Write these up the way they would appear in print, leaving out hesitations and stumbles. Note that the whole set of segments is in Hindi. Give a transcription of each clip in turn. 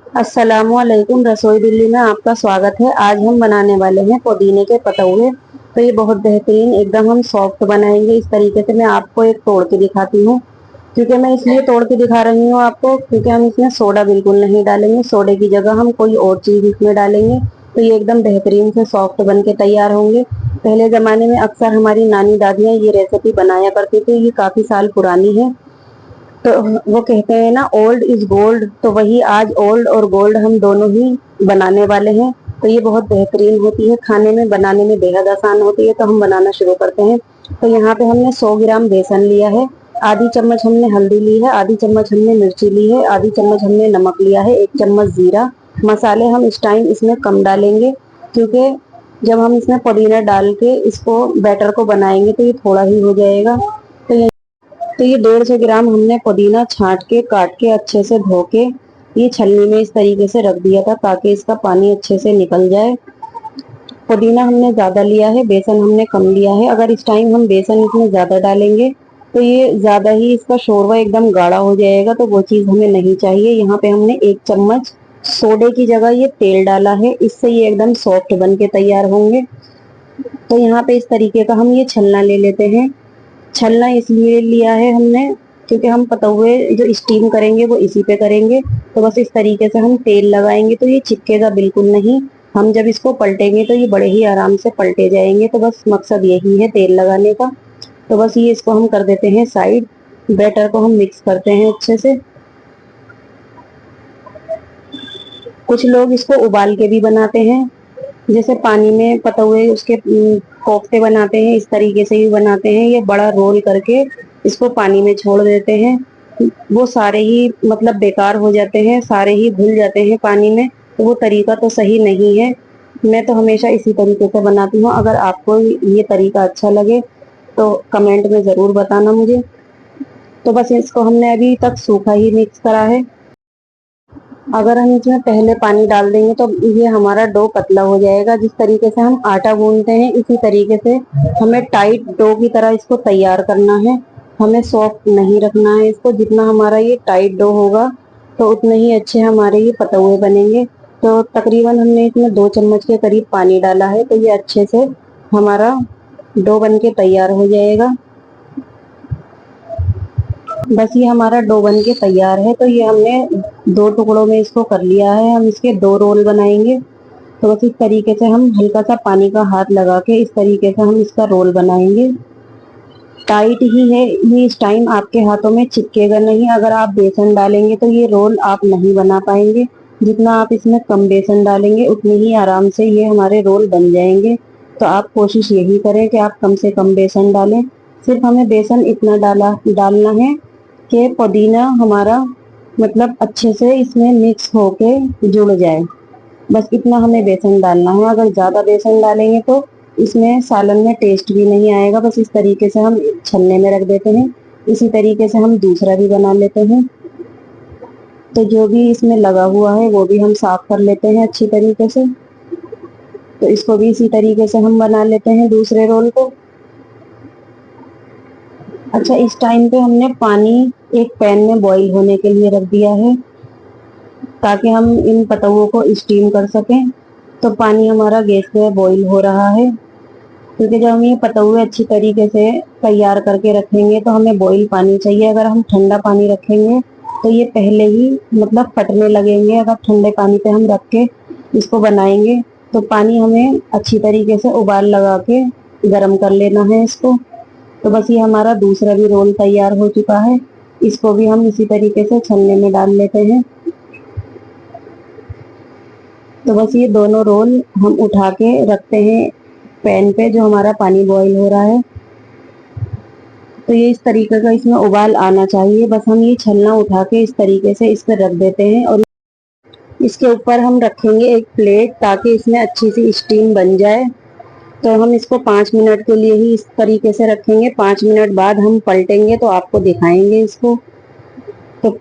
अस्सलामुअलैकुम। रसोई दिल्ली में आपका स्वागत है। आज हम बनाने वाले हैं पुदीने के पतौड़े। तो ये बहुत बेहतरीन एकदम हम सॉफ्ट बनाएंगे। इस तरीके से मैं आपको एक तोड़ के दिखाती हूँ। क्योंकि मैं इसलिए तोड़ के दिखा रही हूँ आपको, क्योंकि हम इसमें सोडा बिल्कुल नहीं डालेंगे। सोडे की जगह हम कोई और चीज इसमें डालेंगे, तो ये एकदम बेहतरीन से सॉफ्ट बन के तैयार होंगे। पहले जमाने में अक्सर हमारी नानी दादियाँ ये रेसिपी बनाया करती थी। ये काफी साल पुरानी है। तो वो कहते हैं ना, ओल्ड इज गोल्ड। तो वही आज ओल्ड और गोल्ड हम दोनों ही बनाने वाले हैं। तो ये बहुत बेहतरीन होती है, खाने में बनाने में बेहद आसान होती है। तो हम बनाना शुरू करते हैं। तो यहाँ पे हमने 100 ग्राम बेसन लिया है, आधी चम्मच हमने हल्दी ली है, आधी चम्मच हमने मिर्ची ली है, आधी चम्मच हमने नमक लिया है, 1 चम्मच जीरा। मसाले हम इस टाइम इसमें कम डालेंगे, क्योंकि जब हम इसमें पुदीना डाल के इसको बैटर को बनाएंगे तो ये थोड़ा ही हो जाएगा। तो ये 150 ग्राम हमने पुदीना छांट के काट के अच्छे से धो के ये छलनी में इस तरीके से रख दिया था, ताकि इसका पानी अच्छे से निकल जाए। पुदीना हमने ज्यादा लिया है, बेसन हमने कम लिया है। अगर इस टाइम हम बेसन इसमें ज्यादा डालेंगे तो ये ज्यादा ही इसका शोरबा एकदम गाढ़ा हो जाएगा, तो वो चीज हमें नहीं चाहिए। यहाँ पे हमने 1 चम्मच सोडे की जगह ये तेल डाला है, इससे ये एकदम सॉफ्ट बन के तैयार होंगे। तो यहाँ पे इस तरीके का हम ये छलना ले लेते हैं। छलना इसलिए लिया है हमने, क्योंकि हम पतौए जो स्टीम करेंगे वो इसी पे करेंगे। तो बस इस तरीके से हम तेल लगाएंगे तो ये चिपकेगा बिल्कुल नहीं। हम जब इसको पलटेंगे तो ये बड़े ही आराम से पलटे जाएंगे। तो बस मकसद यही है तेल लगाने का। तो बस ये इसको हम कर देते हैं साइड। बैटर को हम मिक्स करते हैं अच्छे से। कुछ लोग इसको उबाल के भी बनाते हैं, जैसे पानी में पतौए उसके कोफ्ते बनाते हैं, इस तरीके से भी बनाते हैं। ये बड़ा रोल करके इसको पानी में छोड़ देते हैं। वो सारे ही मतलब बेकार हो जाते हैं, सारे ही घुल जाते हैं पानी में। तो वो तरीका तो सही नहीं है। मैं तो हमेशा इसी तरीके से बनाती हूँ। अगर आपको ये तरीका अच्छा लगे तो कमेंट में ज़रूर बताना मुझे। तो बस इसको हमने अभी तक सूखा ही मिक्स करा है। अगर हम इसमें पहले पानी डाल देंगे तो ये हमारा डो पतला हो जाएगा। जिस तरीके से हम आटा गूंथते हैं इसी तरीके से हमें टाइट डो की तरह इसको तैयार करना है। हमें सॉफ्ट नहीं रखना है इसको। जितना हमारा ये टाइट डो होगा तो उतने ही अच्छे हमारे ये पतौए बनेंगे। तो तकरीबन हमने इसमें 2 चम्मच के करीब पानी डाला है, तो ये अच्छे से हमारा डो बन के तैयार हो जाएगा। बस ये हमारा डो बन के तैयार है। तो ये हमने 2 टुकड़ों में इसको कर लिया है। हम इसके 2 रोल बनाएंगे। तो बस इस तरीके से हम हल्का सा पानी का हाथ लगा के इस तरीके से हम इसका रोल बनाएंगे। टाइट ही है ये, इस टाइम आपके हाथों में चिपकेगा नहीं। अगर आप बेसन डालेंगे तो ये रोल आप नहीं बना पाएंगे। जितना आप इसमें कम बेसन डालेंगे उतनी ही आराम से ये हमारे रोल बन जाएंगे। तो आप कोशिश यही करें कि आप कम से कम बेसन डालें। सिर्फ हमें बेसन इतना डालना है कि पुदीना हमारा मतलब अच्छे से इसमें मिक्स होके जुड़ जाए। बस इतना हमें बेसन डालना है। अगर ज़्यादा बेसन डालेंगे तो इसमें सालन में टेस्ट भी नहीं आएगा। बस इस तरीके से हम छलने में रख देते हैं। इसी तरीके से हम दूसरा भी बना लेते हैं। तो जो भी इसमें लगा हुआ है वो भी हम साफ कर लेते हैं अच्छी तरीके से। तो इसको भी इसी तरीके से हम बना लेते हैं दूसरे रोल को। अच्छा, इस टाइम पे हमने पानी एक पैन में बॉईल होने के लिए रख दिया है, ताकि हम इन पतंगों को स्टीम कर सकें। तो पानी हमारा गैस पे बॉईल हो रहा है, क्योंकि जब हम ये पतंगे अच्छी तरीके से तैयार करके रखेंगे तो हमें बॉईल पानी चाहिए। अगर हम ठंडा पानी रखेंगे तो ये पहले ही मतलब फटने लगेंगे। अगर ठंडे पानी पे हम रख के इसको बनाएंगे तो पानी हमें अच्छी तरीके से उबाल लगा के गर्म कर लेना है इसको। तो बस ये हमारा दूसरा भी रोल तैयार हो चुका है। इसको भी हम इसी तरीके से छलने में डाल लेते हैं। तो बस ये दोनों रोल हम उठा के रखते हैं पैन पे, जो हमारा पानी बॉईल हो रहा है। तो ये इस तरीके का इसमें उबाल आना चाहिए। बस हम ये छलना उठा के इस तरीके से इस पर रख देते हैं, और इसके ऊपर हम रखेंगे एक प्लेट, ताकि इसमें अच्छी सी स्टीम बन जाए। तो हम इसको 5 मिनट के लिए ही इस तरीके से रखेंगे। 5 मिनट बाद हम पलटेंगे तो आपको दिखाएंगे इसको। तो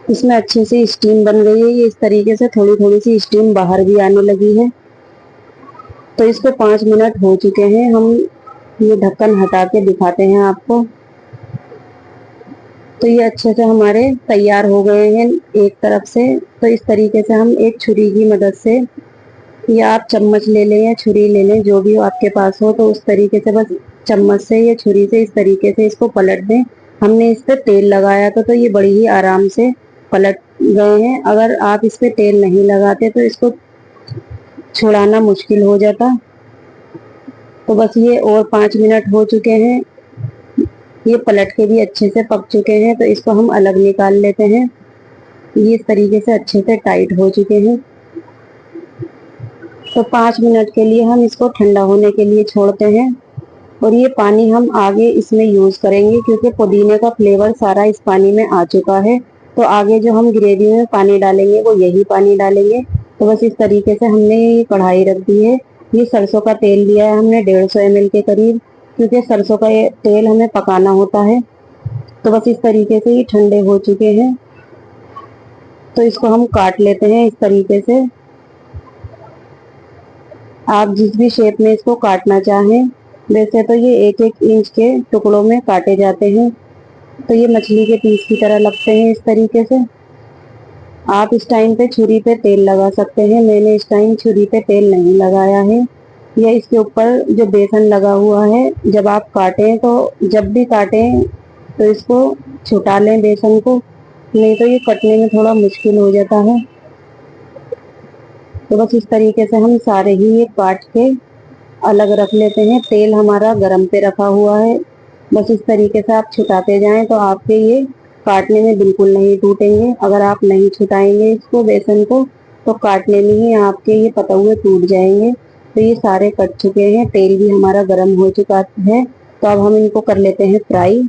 इसमें अच्छे से स्टीम बन गई है। ये इस तरीके से थोड़ी थोड़ी सी स्टीम बाहर भी आने लगी है। तो इसको 5 मिनट हो चुके हैं। हम ये ढक्कन हटा के दिखाते हैं आपको। तो ये अच्छे से हमारे तैयार हो गए हैं एक तरफ से। तो इस तरीके से हम एक छुरी की मदद से, या आप चम्मच ले लें या छुरी ले लें, जो भी हो आपके पास हो, तो उस तरीके से बस चम्मच से या छुरी से इस तरीके से इसको पलट दें। हमने इस पर तेल लगाया था तो ये बड़ी ही आराम से पलट गए हैं। अगर आप इस पे तेल नहीं लगाते तो इसको छुड़ाना मुश्किल हो जाता। तो बस ये और 5 मिनट हो चुके हैं, ये पलट के भी अच्छे से पक चुके हैं। तो इसको हम अलग निकाल लेते हैं। ये इस तरीके से अच्छे से टाइट हो चुके हैं। तो 5 मिनट के लिए हम इसको ठंडा होने के लिए छोड़ते हैं। और ये पानी हम आगे इसमें यूज करेंगे, क्योंकि पुदीने का फ्लेवर सारा इस पानी में आ चुका है। तो आगे जो हम ग्रेवी में पानी डालेंगे वो यही पानी डालेंगे। तो बस इस तरीके से हमने ये कढ़ाई रख दी है। ये सरसों का तेल लिया है हमने 150 ml के करीब, क्योंकि सरसों का ये तेल हमें पकाना होता है। तो बस इस तरीके से ये ठंडे हो चुके हैं। तो इसको हम काट लेते हैं इस तरीके से। आप जिस भी शेप में इसको काटना चाहें, वैसे तो ये 1-1 इंच के टुकड़ों में काटे जाते हैं। तो ये मछली के पीस की तरह लगते हैं इस तरीके से। आप इस टाइम पे छुरी पे तेल लगा सकते हैं, मैंने इस टाइम छुरी पे तेल नहीं लगाया है। या इसके ऊपर जो बेसन लगा हुआ है, जब आप काटें तो जब भी काटें तो इसको छुटा लें बेसन को, नहीं तो ये कटने में थोड़ा मुश्किल हो जाता है। तो बस इस तरीके से हम सारे ही ये काट के अलग रख लेते हैं। तेल हमारा गरम पे रखा हुआ है। बस इस तरीके से आप छुटाते जाएं तो आपके ये काटने में बिल्कुल नहीं टूटेंगे। अगर आप नहीं छुटाएंगे इसको बेसन को, तो काटने में ही आपके ये पतंगे टूट जाएंगे। तो ये सारे कट चुके हैं, तेल भी हमारा गर्म हो चुका है। तो अब हम इनको कर लेते हैं फ्राई।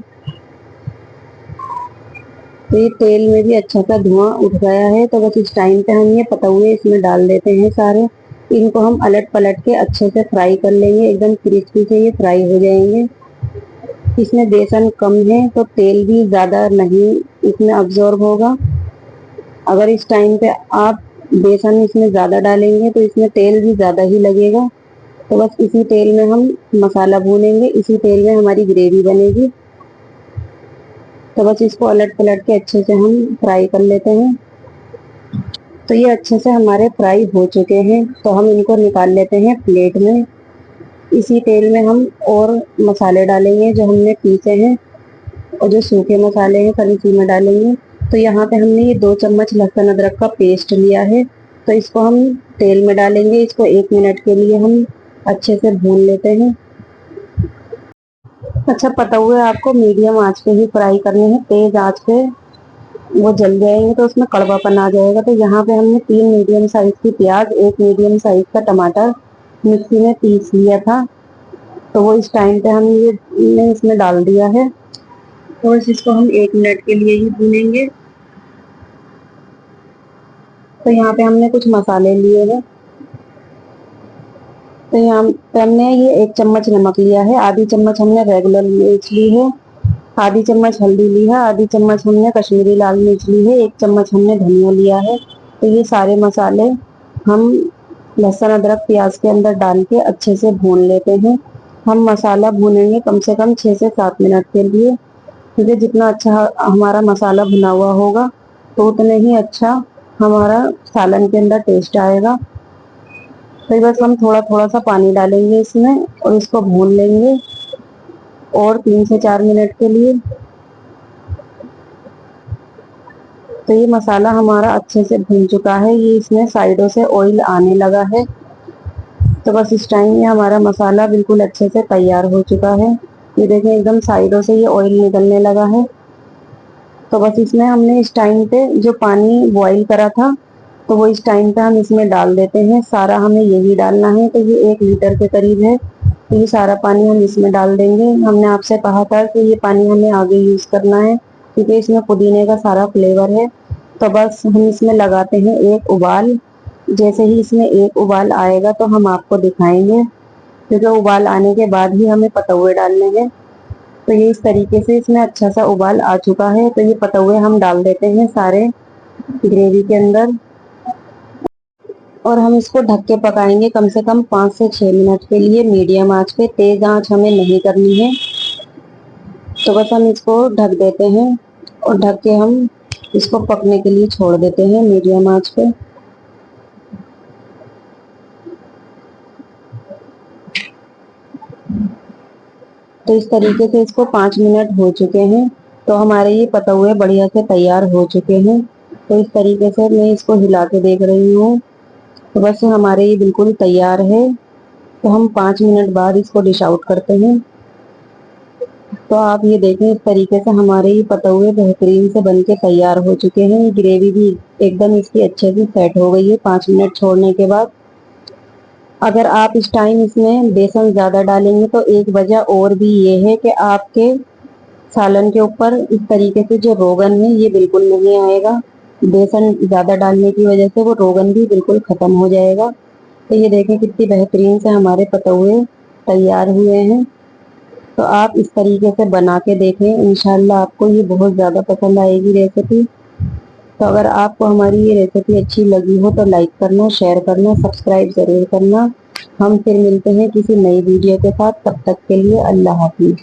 तो ये तेल में भी अच्छा सा धुआं उठ गया है। तो बस इस टाइम पे हम ये पतंगे इसमें डाल देते हैं सारे। इनको हम अलट पलट के अच्छे से फ्राई कर लेंगे, एकदम क्रिस्पी से ये फ्राई हो जाएंगे। इसमें बेसन कम है तो तेल भी ज़्यादा नहीं इसमें अब्जॉर्ब होगा। अगर इस टाइम पे आप बेसन इसमें ज़्यादा डालेंगे तो इसमें तेल भी ज़्यादा ही लगेगा। तो बस इसी तेल में हम मसाला भूनेंगे, इसी तेल में हमारी ग्रेवी बनेगी। तो बस इसको अलट पलट के अच्छे से हम फ्राई कर लेते हैं। तो ये अच्छे से हमारे फ्राई हो चुके हैं, तो हम इनको निकाल लेते हैं प्लेट में। इसी तेल में हम और मसाले डालेंगे जो हमने पीसे हैं, और जो सूखे मसाले हैं सब इसी में डालेंगे। तो यहाँ पे हमने ये 2 चम्मच लहसुन अदरक का पेस्ट लिया है, तो इसको हम तेल में डालेंगे। इसको 1 मिनट के लिए हम अच्छे से भून लेते हैं। अच्छा, पता हुआ है आपको मीडियम आंच पे ही फ्राई करने हैं, तेज आंच पे वो जल जाएंगे तो उसमें कड़वापन आ जाएगा। तो यहाँ पे हमने 3 मीडियम साइज की प्याज, 1 मीडियम साइज का टमाटर मिक्सी में पीस लिया था, तो वो इस टाइम पे हम ये इसमें डाल दिया है। तो बस इसको हम 1 मिनट के लिए ही भूनेंगे। तो यहाँ पे हमने कुछ मसाले लिए हैं। तो यहाँ पे हमने ये 1 चम्मच नमक लिया है, आधी चम्मच हमने रेगुलर मिर्च ली है, आधी चम्मच हल्दी ली है, आधी चम्मच हमने कश्मीरी लाल मिर्च ली है, 1 चम्मच हमने धनिया लिया है। तो ये सारे मसाले हम लहसुन अदरक प्याज के अंदर डाल के अच्छे से भून लेते हैं। हम मसाला भूनेंगे कम से कम 6 से 7 मिनट के लिए, क्योंकि जितना अच्छा हमारा मसाला भुना हुआ होगा तो उतने ही अच्छा हमारा सालन के अंदर टेस्ट आएगा। तो बस हम थोड़ा थोड़ा सा पानी डालेंगे इसमें और इसको भून लेंगे और 3 से 4 मिनट के लिए। तो ये मसाला हमारा अच्छे से भून चुका है, ये इसमें साइडों से ऑयल आने लगा है। तो बस इस टाइम ये हमारा मसाला बिल्कुल अच्छे से तैयार हो चुका है। ये देखें एकदम साइडों से ये ऑयल निकलने लगा है। तो बस इसमें हमने इस टाइम पे जो पानी बॉईल करा था, तो वो इस टाइम पे हम इसमें डाल देते हैं। सारा हमें यही डालना है, तो ये 1 लीटर के करीब है। तो ये सारा पानी हम इसमें डाल देंगे। हमने आपसे कहा था कि ये पानी हमें आगे यूज करना है, क्योंकि इसमें पुदीने का सारा फ्लेवर है। तो बस हम इसमें लगाते हैं 1 उबाल। जैसे ही इसमें 1 उबाल आएगा तो हम आपको दिखाएंगे, क्योंकि उबाल आने के बाद ही हमें पतौए डालने हैं। तो ये इस तरीके से इसमें अच्छा सा उबाल आ चुका है। तो ये पतौए हम डाल देते हैं सारे ग्रेवी के अंदर, और हम इसको ढक के पकाएंगे कम से कम 5 से 6 मिनट के लिए मीडियम आंच पे। तेज आंच हमें नहीं करनी है। तो बस हम इसको ढक देते हैं और ढक के हम इसको पकने के लिए छोड़ देते हैं मीडियम आंच पे। तो इस तरीके से इसको 5 मिनट हो चुके हैं। तो हमारे ये पतौए बढ़िया से तैयार हो चुके हैं। तो इस तरीके से मैं इसको हिला के देख रही हूँ। तो बस हमारे ये बिल्कुल तैयार है। तो हम 5 मिनट बाद इसको डिश आउट करते हैं। तो आप ये देखें, इस तरीके से हमारे ये पतौए बेहतरीन से बनके तैयार हो चुके हैं। ग्रेवी भी एकदम इसकी अच्छे से सेट हो गई है 5 मिनट छोड़ने के बाद। अगर आप इस टाइम इसमें बेसन ज़्यादा डालेंगे तो एक वजह और भी ये है कि आपके सालन के ऊपर इस तरीके से जो रोगन है ये बिल्कुल नहीं आएगा। बेसन ज़्यादा डालने की वजह से वो रोगन भी बिल्कुल ख़त्म हो जाएगा। तो ये देखें कितनी बेहतरीन से हमारे पतौए तैयार हुए हैं। तो आप इस तरीके से बना के देखें, इंशाल्लाह आपको ये बहुत ज़्यादा पसंद आएगी रेसिपी। तो अगर आपको हमारी ये रेसिपी अच्छी लगी हो तो लाइक करना, शेयर करना, सब्सक्राइब ज़रूर करना। हम फिर मिलते हैं किसी नई वीडियो के साथ। तब तक के लिए अल्लाह हाफिज़।